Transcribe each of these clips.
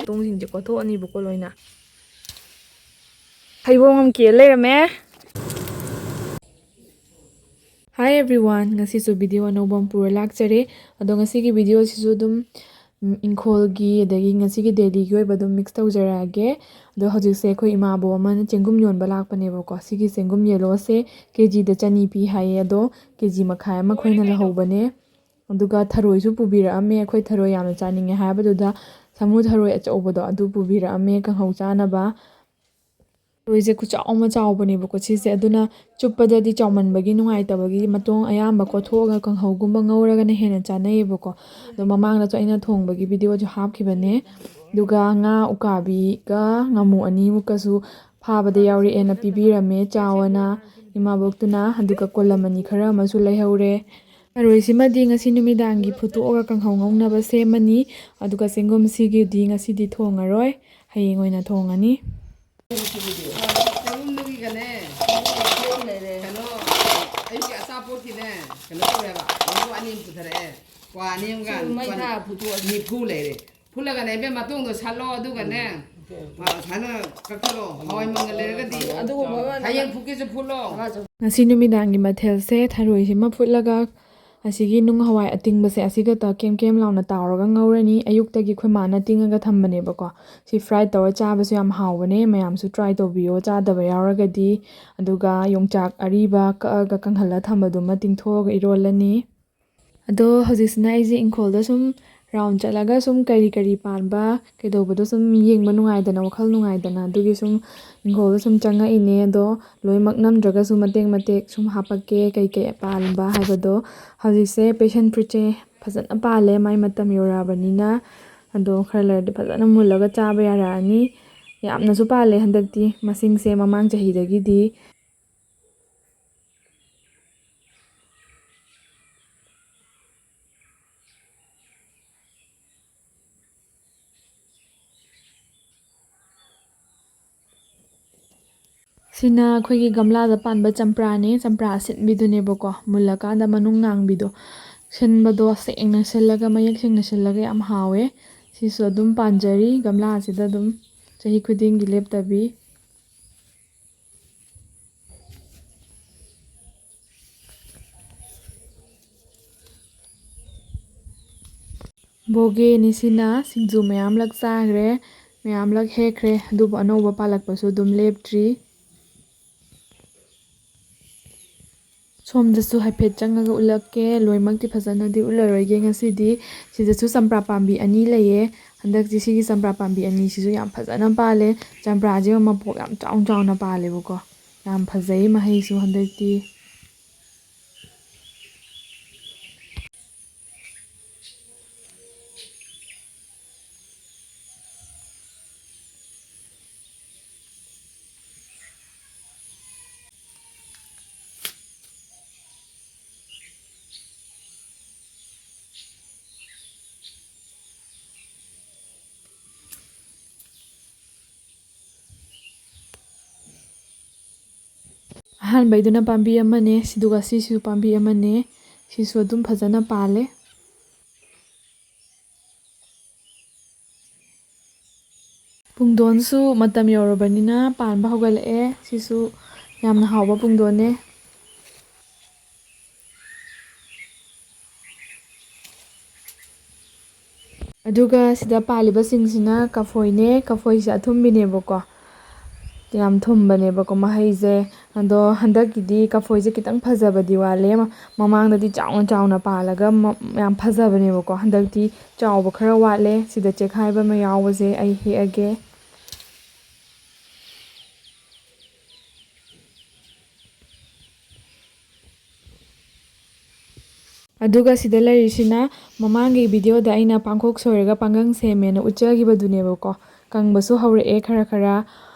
ꯇꯣꯡꯁꯤꯡꯁꯦ ꯀꯣꯊꯣꯛꯑꯅꯤꯕꯀꯣ ꯂꯣꯏꯅ ꯍꯩꯕꯣꯡ ꯑꯃ ꯀꯦꯜ ꯂꯩꯔꯝꯃꯦ. ꯍꯥꯏ ꯑꯦꯚ꯭ꯔꯤꯋꯥꯟ, ꯉꯁꯤꯁꯨ ꯚꯤꯗꯤꯑꯣ ꯑꯅꯧꯕ ꯑꯃ ꯄꯨꯔ ꯂꯥꯛꯆꯔꯦ. ꯑꯗꯣ ꯉꯁꯤꯒꯤ ꯚꯤꯗꯤꯑꯣꯁꯤꯁꯨ ꯑꯗꯨꯝ ꯏꯪꯈꯣꯜꯒꯤ ꯑꯗꯒꯤ ꯉꯁꯤꯒꯤ ꯗꯦꯂꯤꯒꯤ ꯑꯣꯏꯕ ꯑꯗꯨꯝ ꯃꯤꯛꯁ ꯇꯧꯖꯔꯛꯑꯒꯦ. ꯑꯗꯣ ꯍꯧꯖꯤꯛꯁꯦ ꯑꯩꯈꯣꯏ ꯏꯃꯥꯕꯣꯛ ꯑꯃꯅ ꯆꯦꯡꯒꯨꯝ ꯌꯣꯟꯕ ꯂꯥꯛꯄꯅꯦꯕꯀꯣ. ꯁꯤꯒꯤ ꯆꯦꯡꯒꯨꯝ ꯌꯦꯜꯂꯣꯁꯦ ꯀꯦꯖꯤꯗ 100 ꯄꯤ ꯍꯥꯏꯌꯦ. ꯑꯗꯣ ꯀꯦꯖꯤ ꯃꯈꯥꯏ ꯑꯃ ꯑꯩꯈꯣꯏꯅ ꯂꯧꯍꯧꯕꯅꯦ. ꯑꯗꯨꯒ ꯊꯔꯣꯏꯁꯨ ꯄꯨꯕꯤꯔꯛꯑꯝꯃꯦ. ꯑꯩꯈꯣꯏ ꯊꯔꯣꯏ ꯌꯥꯝꯅ ꯆꯥꯅꯤꯡꯉꯦ ꯍꯥꯏꯕꯗꯨꯗ ꯁꯥꯃꯨ ꯊꯔꯣꯏ ꯑꯆꯧꯕꯗꯣ ꯑꯗꯨ ꯄꯨꯕꯤꯔꯛꯑꯝꯃꯦ ꯀꯥꯡꯍꯧ ꯆꯥꯅꯕ. ꯊꯔꯣꯏꯁꯦ ꯈꯨꯆꯥꯎ ꯑꯃ ꯆꯥꯎꯕꯅꯦꯕꯀꯣ ꯁꯤꯁꯦ. ꯑꯗꯨꯅ ꯆꯨꯞꯄꯗꯗꯤ ꯆꯥꯎꯃꯟꯕꯒꯤ ꯅꯨꯡꯉꯥꯏꯇꯕꯒꯤ ꯃꯇꯣꯡ ꯑꯌꯥꯝꯕ ꯀꯣꯊꯣꯛꯑꯒ ꯀꯥꯡꯍꯧꯒꯨꯝꯕ ꯉꯧꯔꯒꯅ ꯍꯦꯟꯅ ꯆꯥꯅꯩꯌꯦꯕꯀꯣ. ꯑꯗꯣ ꯃꯃꯥꯡꯗꯁꯨ ꯑꯩꯅ ꯊꯣꯡꯕꯒꯤ ꯚꯤꯗꯤꯑꯣꯁꯨ ꯍꯥꯞꯈꯤꯕꯅꯦ. ꯑꯗꯨꯒ ꯉꯥ ꯎꯀꯥꯕꯤꯒ ꯉꯥꯃꯨ ꯑꯅꯤꯃꯨꯛꯀꯁꯨ ꯐꯥꯕꯗ ꯌꯥꯎꯔꯛꯑꯦꯅ ꯄꯤꯕꯤꯔꯝꯃꯦ ꯆꯥꯎꯑꯣꯅ ꯏꯃꯥꯕꯣꯛꯇꯨꯅ. ꯑꯗꯨꯒ ꯀꯣꯂꯝꯃꯅꯤ ꯈꯔ ꯑꯃꯁꯨ ꯂꯩꯍꯧꯔꯦ. ꯊꯔꯣꯏꯁꯤꯃꯗꯤ ꯉꯁꯤ ꯅꯨꯃꯤꯗꯥꯡꯒꯤ ꯐꯨꯠꯇꯣꯛꯑꯒ ꯀꯥꯡꯍꯧ ꯉꯧꯅꯕ ꯁꯦꯝꯃꯅꯤ. ꯑꯗꯨꯒ ꯆꯦꯡꯒꯨꯝꯁꯤꯒꯤꯗꯤ ꯉꯁꯤꯗꯤ ꯊꯣꯡꯉꯔꯣꯏ, ꯍꯌꯦꯡ ꯑꯣꯏꯅ ꯊꯣꯡꯉꯅꯤ. ꯑꯩꯒꯤ ꯑꯆꯥꯄꯣꯠꯀꯤꯅꯦ ꯀꯩꯅꯣ ꯇꯧꯔꯦꯕ ꯃꯔꯨ 2 ꯑꯃ ꯄꯨꯊꯔꯛꯑꯦ. ꯀ꯭ꯋꯥ 2 ꯑꯃꯒ 90 ꯂꯩꯔꯦ. ꯐꯨꯠꯂꯒꯅꯦ ꯏꯕꯦꯝ ꯃꯇꯣꯡꯗꯣ ꯁꯥꯠꯂꯣ ꯑꯗꯨꯒꯅꯦ ꯁꯨꯃꯥꯏꯅ ꯀꯛꯊꯠꯂꯣ. ꯍꯋꯥꯏ ꯃꯪꯒꯜ ꯂꯩꯔꯒꯗꯤ ꯍꯌꯦꯡ ꯐꯨꯠꯀꯦꯁꯨ ꯐꯨꯠꯂꯣ. ꯉꯁꯤ ꯅꯨꯃꯤꯗꯥꯡꯒꯤ ꯃꯊꯦꯜꯁꯦ ꯊꯔꯣꯏꯁꯤꯃ ꯐꯨꯠꯂꯒ ꯑꯁꯤꯒꯤ ꯅꯨꯡꯍꯋꯥꯏ ꯑꯇꯤꯡꯕꯁꯦ ꯑꯁꯤꯒ ꯀꯦꯝ ꯀꯦꯝ ꯂꯥꯎꯅ ꯇꯥꯎꯔꯒ ꯉꯧꯔꯅꯤ. ꯑꯌꯨꯛꯇꯒꯤ ꯑꯩꯈꯣꯏ ꯃꯥꯅ ꯇꯤꯡꯉꯒ ꯊꯝꯕꯅꯦꯕꯀꯣ. ꯁꯤ ꯐ꯭ꯔꯥꯏ ꯇꯧꯔ ꯆꯥꯕꯁꯨ ꯌꯥꯝ ꯍꯥꯎꯕꯅꯦ. ꯃꯌꯥꯝꯁꯨ ꯇ꯭ꯔꯥꯏ ꯇꯧꯕꯤꯌꯣ ꯆꯥꯗꯕ ꯌꯥꯎꯔꯒꯗꯤ. ꯑꯗꯨꯒ ꯌꯣꯡꯆꯥꯛ ꯑꯔꯤꯕ ꯀꯛꯑꯒ ꯀꯪꯍꯜꯂ ꯊꯝꯕꯗꯨꯃ ꯇꯤꯡꯊꯣꯛꯑꯒ ꯏꯔꯣꯜꯂꯅꯤ. ꯑꯗꯣ ꯍꯧꯖꯤꯛꯁꯤꯅ ꯑꯩꯁꯦ ꯏꯪꯈꯣꯜꯗ ꯁꯨꯝ ꯔꯥꯎꯟ ꯆꯠꯂꯒ ꯁꯨꯝ ꯀꯔꯤ ꯀꯔꯤ ꯄꯥꯟꯕ ꯀꯩꯗꯧꯕꯗꯣ ꯁꯨꯝ ꯌꯦꯡꯕ ꯅꯨꯡꯉꯥꯏꯗꯅ, ꯋꯥꯈꯜ ꯅꯨꯡꯉꯥꯏꯗꯅ, ꯑꯗꯨꯒꯤ ꯁꯨꯝ ꯏꯪꯈꯣꯜꯗ ꯁꯨꯝ ꯆꯪꯉꯛꯏꯅꯦ. ꯑꯗꯣ ꯂꯣꯏꯅꯃꯛ ꯅꯝꯗ꯭ꯔꯒꯁꯨ ꯃꯇꯦꯛ ꯃꯇꯦꯛ ꯁꯨꯝ ꯍꯥꯞꯄꯛꯀꯦ ꯀꯩꯀꯩ ꯄꯥꯟꯕ ꯍꯥꯏꯕꯗꯣ. ꯍꯧꯖꯤꯛꯁꯦ ꯄꯦꯁꯟ ꯐ꯭ꯔꯨꯏꯠꯁꯦ ꯐꯖꯅ ꯄꯥꯜꯂꯦ, ꯃꯥꯏ ꯃꯇꯝ ꯌꯧꯔꯛꯑꯕꯅꯤꯅ. ꯑꯗꯣ ꯈꯔ ꯂꯩꯔꯗꯤ ꯐꯖꯅ ꯃꯨꯜꯂꯒ ꯆꯥꯕ ꯌꯥꯔꯛꯑꯅꯤ. ꯌꯥꯝꯅꯁꯨ ꯄꯥꯜꯂꯦ ꯍꯟꯗꯛꯇꯤ ꯃꯁꯤꯡꯁꯦ ꯃꯃꯥꯡ ꯆꯍꯤꯗꯒꯤꯗꯤ. ꯁꯤꯅ ꯑꯩꯈꯣꯏꯒꯤ ꯒꯝꯂꯥꯗ ꯄꯥꯟꯕ ꯆꯝꯄ꯭ꯔꯥꯅꯦ. ꯆꯝꯄ꯭ꯔꯥ ꯑꯁꯤꯟꯕꯤꯗꯨꯅꯦꯕꯀꯣ. ꯃꯨꯜꯂꯀꯥꯟꯗ ꯃꯅꯨꯡ ꯉꯥꯡꯕꯤꯗꯣ, ꯁꯤꯟꯕꯗꯣ ꯁꯦꯡꯅ ꯁꯤꯜꯂꯒ ꯃꯌꯦꯛ ꯁꯦꯡꯅ ꯁꯤꯜꯂꯒ ꯌꯥꯝ ꯍꯥꯎꯋꯦ. ꯁꯤꯁꯨ ꯑꯗꯨꯝ ꯄꯥꯟꯖꯔꯤ ꯒꯝꯂꯥ ꯑꯁꯤꯗ ꯑꯗꯨꯝ ꯆꯍꯤ ꯈꯨꯗꯤꯡꯒꯤ ꯂꯦꯞꯇꯕꯤ. ꯕꯣꯒꯦꯅꯤꯁꯤꯅ ꯁꯤꯡꯖꯨ ꯃꯌꯥꯝꯂꯛ ꯆꯥꯈ꯭ꯔꯦ, ꯃꯌꯥꯝꯂꯛ ꯍꯦꯛꯈ꯭ꯔꯦ. ꯑꯗꯨꯕꯨ ꯑꯅꯧꯕ ꯄꯥꯜꯂꯛꯄꯁꯨ ꯑꯗꯨꯝ ꯂꯦꯞꯇ꯭ꯔꯤ. ꯁꯣꯝꯗꯁꯨ ꯍꯥꯏꯐꯦꯠ ꯆꯪꯉꯒ ꯎꯠꯂꯛꯀꯦ. ꯂꯣꯏꯅꯃꯛꯇꯤ ꯐꯖꯅꯗꯤ ꯎꯠꯂꯔꯣꯏꯒꯦ ꯉꯁꯤꯗꯤ. ꯁꯤꯗꯁꯨ ꯆꯝꯄ꯭ꯔꯥ ꯄꯥꯝꯕꯤ 2 ꯂꯩꯌꯦ. ꯍꯟꯗꯛꯇꯤ ꯁꯤꯒꯤ ꯆꯝꯄ꯭ꯔꯥ ꯄꯥꯝꯕꯤ 2ꯁꯤꯁꯨ ꯌꯥꯝ ꯐꯖꯅ ꯄꯥꯜꯂꯦ. ꯆꯝꯄ꯭ꯔꯥꯁꯦ ꯃꯄꯣꯛ ꯌꯥꯝ ꯆꯥꯎꯅ ꯆꯥꯎꯅ ꯄꯥꯜꯂꯦꯕꯀꯣ. ꯌꯥꯝ ꯐꯖꯩ ꯃꯍꯩꯁꯨ ꯍꯟꯗꯛꯇꯤ. ꯑꯍꯥꯟꯕꯩꯗꯨꯅ ꯄꯥꯝꯕꯤ ꯑꯃꯅꯦ, ꯑꯗꯨꯒ ꯁꯤꯁꯨ ꯄꯥꯝꯕꯤ ꯑꯃꯅꯦ. ꯁꯤꯁꯨ ꯑꯗꯨꯝ ꯐꯖꯅ ꯄꯥꯜꯂꯦ. ꯄꯨꯡꯗꯣꯟꯁꯨ ꯃꯇꯝ ꯌꯧꯔꯕꯅꯤꯅ ꯄꯥꯟꯕ ꯍꯧꯒꯠꯂꯛꯑꯦ. ꯁꯤꯁꯨ ꯌꯥꯝꯅ ꯍꯥꯎꯕ ꯄꯨꯡꯗꯣꯟꯅꯦ. ꯑꯗꯨꯒ ꯁꯤꯗ ꯄꯥꯜꯂꯤꯕꯁꯤꯡꯁꯤꯅ ꯀꯐꯣꯏꯅꯦ. ꯀꯐꯣꯏꯁꯦ ꯑꯊꯨꯝꯕꯤꯅꯦꯕꯀꯣ. ꯌꯥꯝ ꯊꯨꯝꯕꯅꯦꯕꯀꯣ ꯃꯍꯩꯁꯦ. ꯑꯗꯣ ꯍꯟꯗꯛꯀꯤꯗꯤ ꯀꯐꯣꯏꯁꯦ ꯈꯤꯇꯪ ꯐꯖꯕꯗꯤ ꯋꯥꯠꯂꯦ. ꯃꯃꯥꯡꯗꯗꯤ ꯆꯥꯎꯅ ꯆꯥꯎꯅ ꯄꯥꯜꯂꯒ ꯌꯥꯝ ꯐꯖꯕꯅꯦꯕꯀꯣ. ꯍꯟꯗꯛꯇꯤ ꯆꯥꯎꯕ ꯈꯔ ꯋꯥꯠꯂꯦ. ꯁꯤꯗ ꯆꯦꯛꯈꯥꯏꯕ ꯑꯃ ꯌꯥꯎꯕꯁꯦ ꯑꯩ ꯍꯦꯛꯑꯒꯦ. ꯑꯗꯨꯒ ꯁꯤꯗ ꯂꯩꯔꯤꯁꯤꯅ ꯃꯃꯥꯡꯒꯤ ꯚꯤꯗꯤꯑꯣꯗ ꯑꯩꯅ ꯄꯥꯡꯈꯣꯛ ꯁꯣꯏꯔꯒ ꯄꯥꯡꯒꯪ ꯁꯦꯝꯃꯦꯅ ꯎꯠꯆꯈꯤꯕꯗꯨꯅꯦꯕꯀꯣ. ꯀꯪꯕꯁꯨ ꯍꯧꯔꯛꯑꯦ ꯈꯔ ꯈꯔ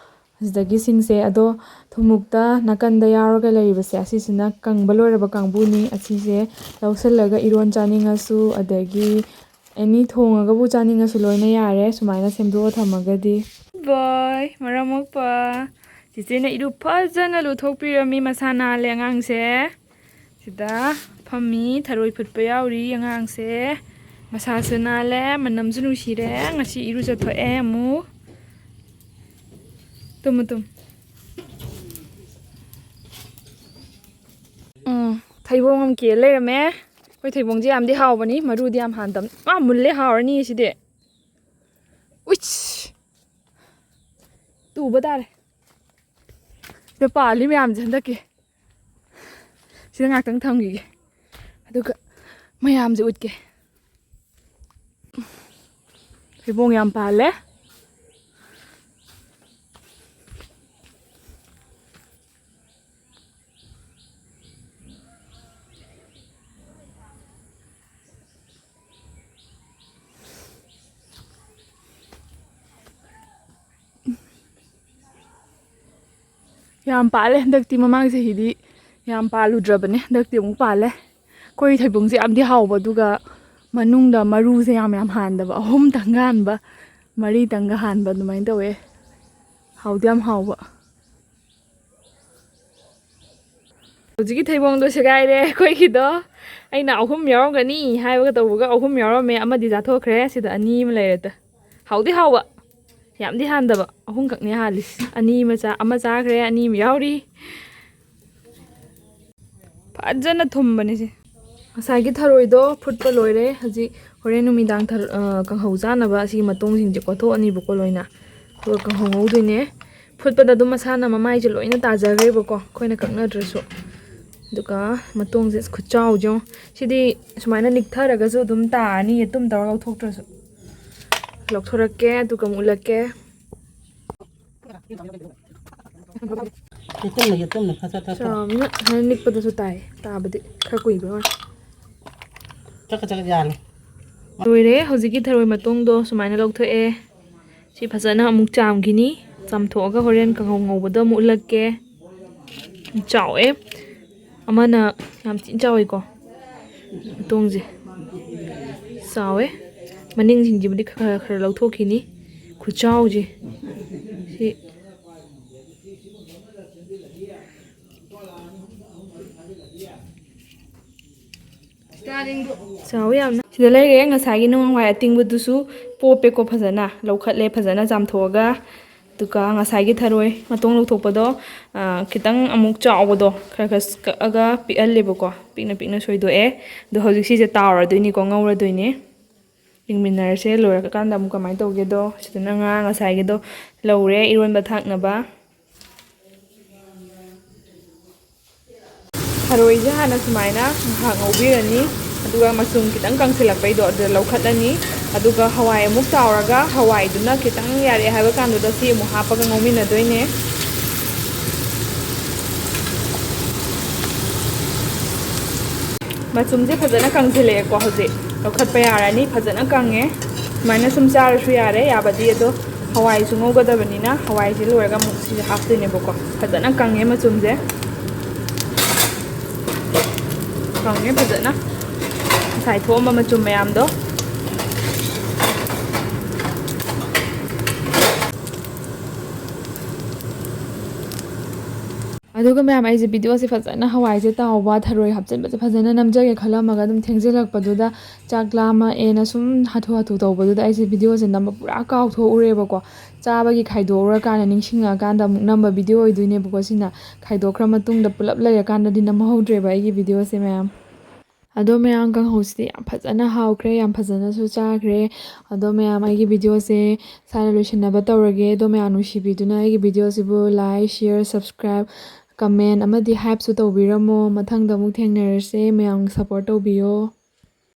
ꯑꯁꯤꯗꯒꯤ ꯁꯤꯡꯁꯦ. ꯑꯗꯣ ꯊꯨꯝꯃꯣꯛꯇ ꯅꯥꯀꯟꯗ ꯌꯥꯎꯔꯒ ꯂꯩꯔꯤꯕꯁꯦ ꯑꯁꯤꯁꯤꯅ ꯀꯪꯕ ꯂꯣꯏꯔꯕ ꯀꯥꯡꯕꯨꯅꯤ. ꯑꯁꯤꯁꯦ ꯂꯧꯁꯤꯜꯂꯒ ꯏꯔꯣꯟ ꯆꯥꯅꯤꯡꯉꯁꯨ ꯑꯗꯒꯤ ꯑꯦꯅꯤ ꯊꯣꯡꯉꯒꯕꯨ ꯆꯥꯅꯤꯡꯉꯁꯨ ꯂꯣꯏꯅ ꯌꯥꯔꯦ ꯁꯨꯃꯥꯏꯅ ꯁꯦꯝꯗꯣꯛꯑ ꯊꯝꯃꯒꯗꯤ. ꯕꯣꯏ ꯃꯔꯝ ꯃꯣꯛꯄ ꯆꯤꯆꯦꯅ ꯏꯔꯨ ꯐꯖꯅ ꯂꯨꯊꯣꯛꯄꯤꯔꯝꯃꯤ. ꯃꯁꯥ ꯅꯥꯜꯂꯦ ꯑꯉꯥꯡꯁꯦ. ꯁꯤꯗ ꯐꯝꯃꯤ. ꯊꯔꯣꯏ ꯐꯨꯠꯄ ꯌꯥꯎꯔꯤ ꯑꯉꯥꯡꯁꯦ. ꯃꯁꯥꯁꯨ ꯅꯥꯜꯂꯦ ꯃꯅꯝꯁꯨ ꯅꯨꯡꯁꯤꯔꯦ ꯉꯁꯤ ꯏꯔꯨꯖꯊꯣꯛꯑꯦ ꯑꯃꯨꯛ ꯇꯨꯝꯃꯨ ꯊꯩꯕꯣꯡ ꯑꯃ ꯀꯦꯜ ꯂꯩꯔꯝꯃꯦ ꯑꯩꯈꯣꯏ ꯊꯩꯕꯣꯡꯁꯦ ꯌꯥꯝꯗꯤ ꯍꯥꯎꯕꯅꯤ ꯃꯔꯨꯗꯤ ꯌꯥꯝ ꯍꯥꯟꯗꯕꯅꯤ ꯃꯨꯜꯂꯦ ꯍꯥꯎꯔꯅꯤ ꯁꯤꯗꯤ ꯎꯏꯁ ꯇꯨꯕ ꯇꯥꯔꯦ ꯁꯤꯗ ꯄꯥꯜꯂꯤ ꯃꯌꯥꯝꯁꯦ ꯍꯟꯗꯛꯀꯤ ꯁꯤꯗ ꯉꯥꯛꯇꯪ ꯊꯝꯈꯤꯒꯦ ꯑꯗꯨꯒ ꯃꯌꯥꯝꯁꯦ ꯎꯠꯀꯦ ꯊꯩꯕꯣꯡ ꯌꯥꯝ ꯄꯥꯜꯂꯦ ꯌꯥꯝ ꯄꯥꯜꯂꯦ ꯍꯟꯗꯛꯇꯤ ꯃꯃꯥꯡ ꯆꯍꯤꯗꯤ ꯌꯥꯝ ꯄꯥꯜꯂꯨꯗ꯭ꯔꯕꯅꯦ ꯍꯟꯗꯛꯇꯤ ꯑꯃꯨꯛ ꯄꯥꯜꯂꯦ ꯑꯩꯈꯣꯏ ꯊꯩꯕꯣꯡꯁꯦ ꯌꯥꯝꯗꯤ ꯍꯥꯎꯕ ꯑꯗꯨꯒ ꯃꯅꯨꯡꯗ ꯃꯔꯨꯁꯦ ꯌꯥꯝ ꯍꯥꯟꯗꯕ 3ꯇꯪꯒ ꯍꯥꯟꯕ 4ꯇꯪꯒ ꯍꯥꯟꯕ ꯑꯗꯨꯃꯥꯏꯅ ꯇꯧꯋꯦ ꯍꯥꯎꯗꯤ ꯌꯥꯝ ꯍꯥꯎꯕ ꯍꯧꯖꯤꯛꯀꯤ ꯊꯩꯕꯣꯡꯗꯣ ꯁꯦꯒꯥꯏꯔꯦ ꯑꯩꯈꯣꯏꯒꯤꯗꯣ ꯑꯩꯅ 3 ꯌꯥꯎꯔꯝꯒꯅꯤ ꯍꯥꯏꯕꯒ ꯇꯧꯕꯒ 3 ꯌꯥꯎꯔꯝꯃꯦ ꯑꯃꯗꯤ ꯆꯥꯊꯣꯛꯈ꯭ꯔꯦ ꯁꯤꯗ 2 ꯑꯃ ꯂꯩꯔꯦꯗ ꯍꯥꯎꯗꯤ ꯍꯥꯎꯕ ꯌꯥꯝꯗꯤ ꯍꯥꯟꯗꯕ 3ꯈꯛꯅꯦ ꯍꯥꯜꯂꯤꯁꯦ 2 ꯑꯃ ꯆꯥꯈ꯭ꯔꯦ 2 ꯑꯃ ꯌꯥꯎꯔꯤ ꯐꯖꯅ ꯊꯨꯝꯕꯅꯤ ꯁꯤ ꯉꯁꯥꯏꯒꯤ ꯊꯔꯣꯏꯗꯣ ꯐꯨꯠꯄ ꯂꯣꯏꯔꯦ ꯍꯧꯖꯤꯛ ꯍꯣꯔꯦꯟ ꯅꯨꯃꯤꯗꯥꯡ ꯀꯥꯡꯍꯧ ꯆꯥꯅꯕ ꯑꯁꯤꯒꯤ ꯃꯇꯣꯡꯁꯤꯡꯁꯦ ꯀꯣꯠꯊꯣꯛꯑꯅꯤꯕꯀꯣ ꯂꯣꯏꯅ ꯑꯗꯨꯒ ꯀꯥꯡꯍꯧ ꯉꯧꯗꯣꯏꯅꯦ ꯐꯨꯠꯄꯗ ꯑꯗꯨꯝ ꯃꯁꯥꯅ ꯃꯃꯥꯏꯁꯦ ꯂꯣꯏꯅ ꯇꯥꯖꯈ꯭ꯔꯦꯕꯀꯣ ꯑꯩꯈꯣꯏꯅ ꯀꯛꯅꯗ꯭ꯔꯁꯨ ꯑꯗꯨꯒ ꯃꯇꯣꯡꯁꯦ ꯈꯨꯠꯆꯥꯎꯁꯦ ꯁꯤꯗꯤ ꯁꯨꯃꯥꯏꯅ ꯅꯤꯛꯊꯔꯒꯁꯨ ꯑꯗꯨꯝ ꯇꯥꯔꯅꯤ ꯌꯦꯇꯨꯝ ꯇꯧꯔꯒ ꯂꯧꯊꯣꯛꯇ꯭ꯔꯁꯨ ꯂꯧꯊꯣꯔꯛꯀꯦ ꯑꯗꯨꯒ ꯃꯨꯠꯂꯛꯀꯦ ꯆꯥꯎꯃꯤꯅ ꯁꯨꯃꯥꯏꯅ ꯅꯤꯛꯄꯗꯁꯨ ꯇꯥꯏ ꯇꯥꯕꯗꯤ ꯈꯔ ꯀꯨꯏꯕ ꯃꯥꯜꯂꯦ ꯂꯣꯏꯔꯦ ꯍꯧꯖꯤꯛꯀꯤ ꯊꯔꯣꯏ ꯃꯇꯣꯡꯗꯣ ꯁꯨꯃꯥꯏꯅ ꯂꯧꯊꯣꯛꯑꯦ ꯁꯤ ꯐꯖꯅ ꯑꯃꯨꯛ ꯆꯥꯝꯈꯤꯅꯤ ꯆꯥꯝꯊꯣꯛꯑꯒ ꯍꯣꯔꯦꯟ ꯀꯥꯡꯍꯧ ꯉꯧꯕꯗ ꯑꯃꯨꯛ ꯎꯠꯂꯛꯀꯦ ꯆꯥꯎꯋꯦ ꯑꯃꯅ ꯌꯥꯝ ꯊꯤꯅ ꯆꯥꯎꯋꯤꯀꯣ ꯃꯇꯣꯡꯁꯦ ꯆꯥꯎꯋꯦ ꯃꯅꯤꯡꯁꯤꯡꯁꯤꯕꯨꯗꯤ ꯈꯔ ꯂꯧꯊꯣꯛꯈꯤꯅꯤ ꯈꯨꯆꯥꯎꯁꯦ ꯁꯤ ꯆꯥꯎꯋꯤ ꯌꯥꯝꯅ ꯁꯤꯗ ꯂꯩꯔꯦ ꯉꯁꯥꯏꯒꯤ ꯅꯨꯡꯍꯋꯥꯏ ꯑꯇꯤꯡꯕꯗꯨꯁꯨ ꯄꯣꯞꯄꯦꯀꯣ ꯐꯖꯅ ꯂꯧꯈꯠꯂꯦ ꯐꯖꯅ ꯆꯥꯝꯊꯣꯛꯑꯒ ꯑꯗꯨꯒ ꯉꯁꯥꯏꯒꯤ ꯊꯔꯣꯏ ꯃꯇꯣꯡ ꯂꯧꯊꯣꯛꯄꯗꯣ ꯈꯤꯇꯪ ꯑꯃꯨꯛ ꯆꯥꯎꯕꯗꯣ ꯈꯔ ꯀꯛꯑꯒ ꯄꯤꯛꯍꯜꯂꯦꯕꯀꯣ ꯄꯤꯛꯅ ꯁꯣꯏꯗꯣꯛꯑꯦ ꯑꯗꯣ ꯍꯧꯖꯤꯛ ꯁꯤꯁꯦ ꯇꯥꯎꯔꯗꯣꯏꯅꯤꯀꯣ ꯉꯧꯔꯗꯣꯏꯅꯦ ꯌꯦꯡꯃꯤꯟꯅꯔꯁꯦ ꯂꯣꯏꯔꯀꯥꯟꯗ ꯑꯃꯨꯛ ꯀꯃꯥꯏꯅ ꯇꯧꯒꯦꯗꯣ ꯁꯤꯗꯅ ꯉꯥ ꯉꯁꯥꯏꯒꯤꯗꯣ ꯂꯧꯔꯦ ꯏꯔꯣꯟꯕ ꯊꯥꯛꯅꯕ ꯊꯔꯣꯏꯁꯦ ꯍꯥꯟꯅ ꯁꯨꯃꯥꯏꯅ ꯉꯥꯏꯍꯥꯛ ꯉꯧꯕꯤꯔꯅꯤ ꯑꯗꯨꯒ ꯃꯆꯨꯝ ꯈꯤꯇꯪ ꯀꯪꯁꯤꯜꯂꯛꯄꯩꯗꯣ ꯑꯗꯨꯗ ꯂꯧꯈꯠꯂꯅꯤ ꯑꯗꯨꯒ ꯍꯋꯥꯏ ꯑꯃꯨꯛ ꯇꯥꯎꯔꯒ ꯍꯋꯥꯏꯗꯨꯅ ꯈꯤꯇꯪ ꯌꯥꯔꯛꯑꯦ ꯍꯥꯏꯕ ꯀꯥꯟꯗꯨꯗ ꯁꯤ ꯑꯃꯨꯛ ꯍꯥꯞꯄꯒ ꯉꯧꯃꯤꯟꯅꯗꯣꯏꯅꯦ ꯃꯆꯨꯝꯁꯦ ꯐꯖꯅ ꯀꯪꯁꯤꯜꯂꯛꯑꯦꯀꯣ ꯍꯧꯖꯤꯛ ꯂꯧꯈꯠꯄ ꯌꯥꯔꯅꯤ ꯐꯖꯅ ꯀꯪꯉꯦ ꯁꯨꯃꯥꯏꯅ ꯁꯨꯝ ꯆꯥꯔꯁꯨ ꯌꯥꯔꯦ ꯌꯥꯕꯗꯤ ꯑꯗꯣ ꯍꯋꯥꯏꯁꯨ ꯉꯧꯒꯗꯕꯅꯤꯅ ꯍꯋꯥꯏꯁꯦ ꯂꯣꯏꯔꯒ ꯑꯃꯨꯛ ꯁꯤꯁꯦ ꯍꯥꯞꯇꯣꯏꯅꯦꯕꯀꯣ ꯐꯖꯅ ꯀꯪꯉꯦ ꯃꯆꯨꯝꯁꯦ ꯀꯪꯉꯦ ꯐꯖꯅ ꯉꯁꯥꯏ ꯊꯣꯛꯑꯝꯕ ꯃꯆꯨꯝ ꯃꯌꯥꯝꯗꯣ ꯑꯗꯨꯒ ꯃꯌꯥꯝ ꯑꯩꯁꯦ ꯚꯤꯗꯤꯑꯣꯁꯦ ꯐꯖꯅ ꯍꯋꯥꯏꯁꯦ ꯇꯥꯎꯕ ꯊꯔꯣꯏ ꯍꯥꯞꯆꯤꯟꯕꯁꯦ ꯐꯖꯅ ꯅꯝꯖꯒꯦ ꯈꯜꯂꯝꯃꯒ ꯑꯗꯨꯝ ꯊꯦꯡꯖꯤꯜꯂꯛꯄꯗꯨꯗ ꯆꯥꯛ ꯂꯥꯝꯃꯛꯑꯦꯅ ꯁꯨꯝ ꯍꯥꯊꯨ ꯇꯧꯕꯗꯨꯗ ꯑꯩꯁꯦ ꯚꯤꯗꯤꯑꯣꯁꯦ ꯅꯝꯕ ꯄꯨꯔꯥ ꯀꯥꯎꯊꯣꯛꯎꯔꯦꯕꯀꯣ ꯆꯥꯕꯒꯤ ꯈꯥꯏꯗꯣꯛꯎꯔꯀꯥꯟꯗ ꯅꯤꯡꯁꯤꯡꯉꯀꯥꯟꯗ ꯑꯃꯨꯛ ꯅꯝꯕ ꯚꯤꯗꯤꯑꯣ ꯑꯣꯏꯗꯣꯏꯅꯦꯕꯀꯣ ꯁꯤꯅ ꯈꯥꯏꯗꯣꯛꯈ꯭ꯔ ꯃꯇꯨꯡꯗ ꯄꯨꯂꯞ ꯂꯩꯔꯀꯥꯟꯗꯗꯤ ꯅꯝꯍꯧꯗ꯭ꯔꯦꯕ ꯑꯩꯒꯤ ꯚꯤꯗꯤꯑꯣꯁꯦ ꯃꯌꯥꯝ ꯑꯗꯣ ꯃꯌꯥꯝ ꯀꯥꯡꯍꯧꯁꯤꯗꯤ ꯌꯥꯝ ꯐꯖꯅ ꯍꯥꯎꯈ꯭ꯔꯦ ꯌꯥꯝ ꯐꯖꯅꯁꯨ ꯆꯥꯈ꯭ꯔꯦ ꯑꯗꯣ ꯃꯌꯥꯝ ꯑꯩꯒꯤ ꯚꯤꯗꯤꯑꯣꯁꯦ ꯁꯥꯏꯅ ꯂꯣꯏꯁꯤꯟꯅꯕ ꯇꯧꯔꯒꯦ ꯑꯗꯣ ꯃꯌꯥꯝ ꯅꯨꯡꯁꯤꯕꯤꯗꯨꯅ ꯑꯩꯒꯤ ꯚꯤꯗꯤꯑꯣꯁꯤꯕꯨ ꯂꯥꯏꯛ ꯁꯤꯌꯔ ꯁꯕꯁꯀ꯭ꯔꯥꯏꯕ ꯀꯃꯦꯟ ꯑꯃꯗꯤ ꯍꯥꯏꯞꯁꯨ ꯇꯧꯕꯤꯔꯝꯃꯣ ꯃꯊꯪꯗ ꯑꯃꯨꯛ ꯊꯦꯡꯅꯔꯁꯦ ꯃꯌꯥꯝ ꯁꯞꯄꯣꯔꯠ ꯇꯧꯕꯤꯌꯣ